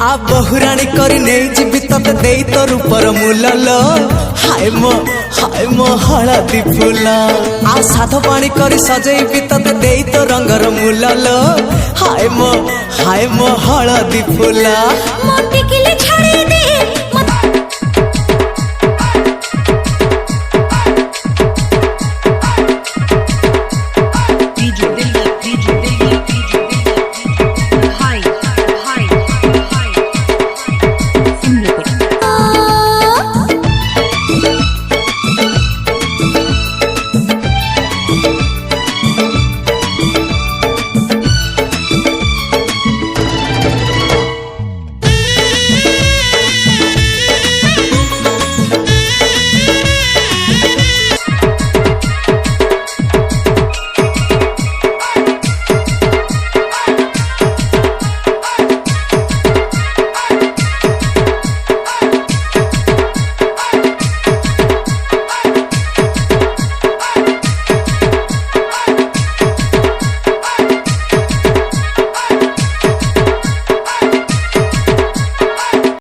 आ बहुराणी करी नहीं जीवी तते देई तो रूपर मूललो हाय मो हळदी फूला आ साध पानी करी सजेई तते देई तो रंगर मूललो हाय मो हळदी फूला मोटी किले